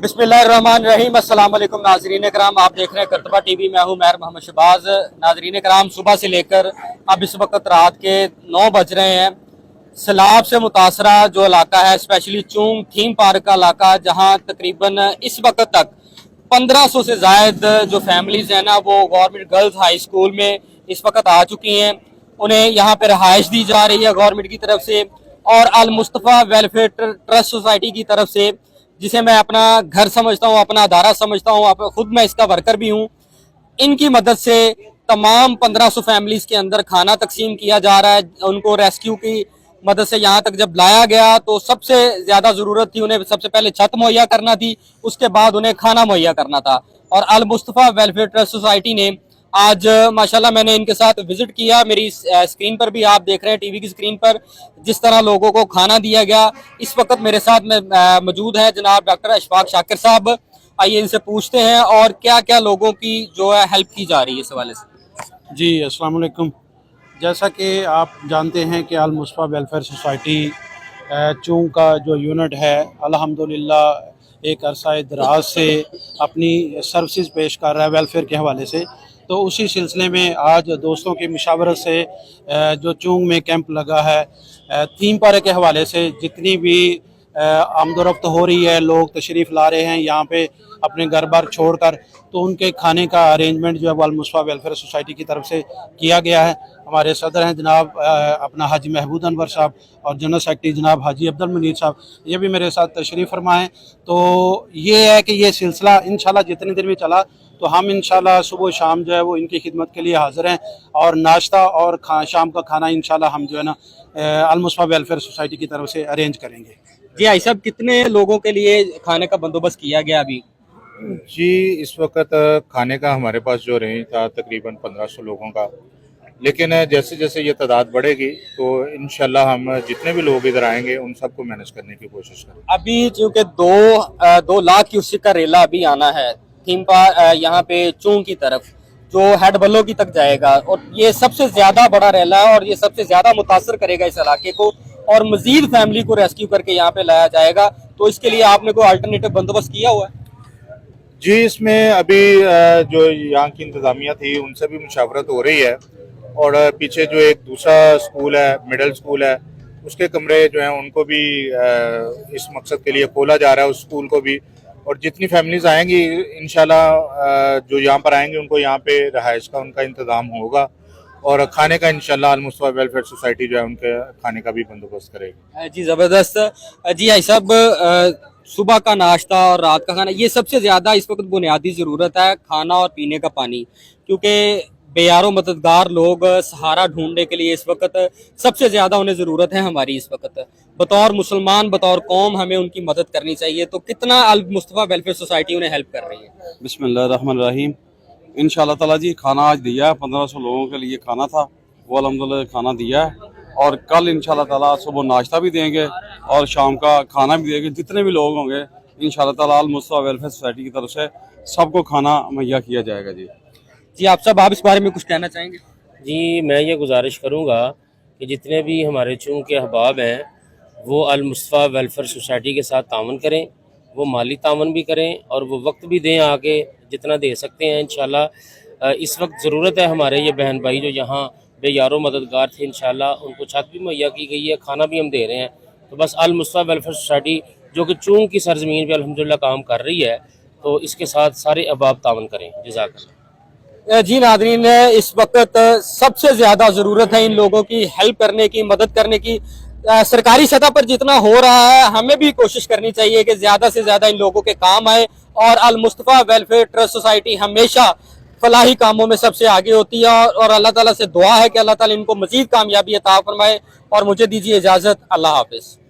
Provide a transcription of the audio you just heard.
बिस्मिल्लाहिर्रहमानिर्रहीम। अस्सलाम वालेकुम नाज़रीन कराम, आप देख रहे हैं करतबा टीवी। मैं हूं महर मोहम्मद शहबाज। नाज़रीन कराम, सुबह से लेकर अब इस वक्त रात के 9 बज रहे हैं। सैलाब से मुतासरा जो इलाका है, स्पेशली चूंग थीम पार्क का इलाका, जहां तकरीबन इस वक्त तक 1500 से जायद जो फैमिलीज हैं ना, वो गवर्नमेंट गर्ल्स हाई स्कूल में इस वक्त आ चुकी हैं। उन्हें यहाँ पे रहाइश दी जा रही है गवर्नमेंट की तरफ से और अल मुस्तफ़ा वेलफेयर ट्रस्ट सोसाइटी की तरफ से, जिसे मैं अपना घर समझता हूँ, अपना अदारा समझता हूँ, खुद मैं इसका वर्कर भी हूँ। इनकी मदद से तमाम 1500 फैमिलीज के अंदर खाना तकसीम किया जा रहा है। उनको रेस्क्यू की मदद से यहाँ तक जब लाया गया तो सबसे ज्यादा जरूरत थी उन्हें सबसे पहले छत मुहैया करना थी, उसके बाद उन्हें खाना मुहैया करना था। और अल मुस्तफ़ा वेलफेयर ट्रस्ट सोसाइटी ने आज माशाल्लाह मैंने इनके साथ विजिट किया। मेरी स्क्रीन पर भी आप देख रहे हैं, टीवी की स्क्रीन पर, जिस तरह लोगों को खाना दिया गया। इस वक्त मेरे साथ में मौजूद है जनाब डॉक्टर अशफाक शाकिर साहब। आइए इनसे पूछते हैं और क्या क्या लोगों की जो है हेल्प की जा रही है इस हवाले से। जी अस्सलाम वालेकुम। जैसा कि आप जानते हैं कि अल मुस्तफ़ा वेलफेयर सोसाइटी चूंग का जो यूनिट है, अल्हम्दुलिल्लाह एक अरसा दराज से अपनी सर्विसेज पेश कर रहा है वेलफेयर के हवाले से। तो उसी सिलसिले में आज दोस्तों की मुशावरत से जो चूंग में कैंप लगा है, थीम पार्क के हवाले से जितनी भी आमदोरफ्त हो रही है, लोग तशरीफ़ ला रहे हैं यहाँ पे अपने घर बार छोड़ कर, तो उनके खाने का अरेंजमेंट जो है अल मुस्तफ़ा वेलफेयर सोसाइटी की तरफ से किया गया है। हमारे सदर हैं जनाब अपना हाजी महबूद अनवर साहब और जनरल सेक्रेटरी जनाब हाजी अब्दुल मुनीर साहब, ये भी मेरे साथ तशरीफ़ फरमा है। तो ये है कि ये सिलसिला इंशाल्लाह जितने दिन भी चला तो हम इंशाल्लाह सुबह शाम जो है वो इनकी खिदमत के लिए हाज़िर हैं। और नाश्ता और शाम का खाना इंशाल्लाह हम जो है ना अल मुस्तफ़ा वेलफेयर सोसाइटी की तरफ से अरेंज करेंगे। जी भाई साहब, कितने लोगों के लिए खाने का बंदोबस्त किया गया अभी? जी, इस वक्त खाने का हमारे पास जो रेंज था तकरीबन 1500 लोगों का, लेकिन जैसे जैसे ये तादाद बढ़ेगी तो इंशाल्लाह हम जितने भी लोग इधर आएंगे उन सबको मैनेज करने की कोशिश करेंगे। अभी चूंकि 2 लाख क्यूसेक का रेला अभी आना है थीम पार्क यहाँ पे चूंग की तरफ, जो हेड बल्लो की तक जाएगा, और ये सबसे ज्यादा बड़ा रेला है और ये सबसे ज्यादा मुतासर करेगा इस इलाके को, और मजीद फैमिली को रेस्क्यू करके यहाँ पे लाया जाएगा। तो इसके लिए आपने कोई अल्टरनेटिव बंदोबस्त किया हुआ है? जी, इसमें अभी जो यहाँ की इंतज़ामिया थी उनसे भी मुशावरत हो रही है, और पीछे जो एक दूसरा स्कूल है, मिडिल स्कूल है, उसके कमरे जो हैं उनको भी इस मकसद के लिए खोला जा रहा है, उस स्कूल को भी। और जितनी फैमिलीज आएंगी इंशाल्लाह जो यहाँ पर आएंगे उनको यहाँ पे रहाइश का उनका इंतज़ाम होगा, और खाने का इंशाल्लाह अल मुस्तफ़ा वेलफेयर सोसाइटी जो है उनके खाने का भी बंदोबस्त करेगी। जी ज़बरदस्त। जी भाई साहब, सुबह का नाश्ता और रात का खाना, ये सबसे ज़्यादा इस वक्त बुनियादी ज़रूरत है, खाना और पीने का पानी, क्योंकि बेयारो मददगार लोग सहारा ढूंढने के लिए इस वक्त सबसे ज़्यादा उन्हें ज़रूरत है हमारी। इस वक्त बतौर मुसलमान, बतौर कौम, हमें उनकी मदद करनी चाहिए। तो कितना अल मुस्तफ़ा वेलफेयर सोसाइटी उन्हें हेल्प कर रही है? बिस्मिल्लाहिर्रहमानिर्रहीम। इंशाअल्लाह ताला जी खाना आज दिया है, 1500 लोगों के लिए खाना था, वो अल्हम्दुलिल्लाह खाना दिया है। और कल इंशाअल्लाह ताला सुबह नाश्ता भी देंगे और शाम का खाना भी देंगे। जितने भी लोग होंगे इंशाअल्लाह ताला अल मुस्तफ़ा वेलफेयर सोसाइटी की तरफ से सबको खाना मुहैया किया जाएगा। जी जी, आप सब, आप इस बारे में कुछ कहना चाहेंगे? जी, मैं ये गुजारिश करूँगा कि जितने भी हमारे चूंग के अहबाब हैं वो अल मुस्तफ़ा वेलफेयर सोसाइटी के साथ तावन करें, वो माली तावन भी करें और वो वक्त भी दें, आगे जितना दे सकते हैं इंशाल्लाह। इस वक्त ज़रूरत है हमारे ये बहन भाई जो यहाँ बेयारो मददगार थे, इंशाल्लाह उनको छत भी मुहैया की गई है, खाना भी हम दे रहे हैं। तो बस अल मुस्तफ़ा वेलफेयर सोसाइटी जो कि चूंग की सरजमीन पर अल्हम्दुलिल्लाह काम कर रही है, तो इसके साथ सारे अहबाब तावन करें। जज़ाकल्लाह। जी नाज़रीन, इस वक्त सबसे ज़्यादा ज़रूरत है इन लोगों की हेल्प करने की, मदद करने की। सरकारी सतह पर जितना हो रहा है, हमें भी कोशिश करनी चाहिए कि ज़्यादा से ज़्यादा इन लोगों के काम आए। और अल मुस्तफ़ा वेलफेयर ट्रस्ट सोसाइटी हमेशा फलाही कामों में सबसे आगे होती है, और अल्लाह ताला से दुआ है कि अल्लाह ताला इनको मज़ीद कामयाबी अता फरमाए। और मुझे दीजिए इजाज़त, अल्लाह हाफ़िज़।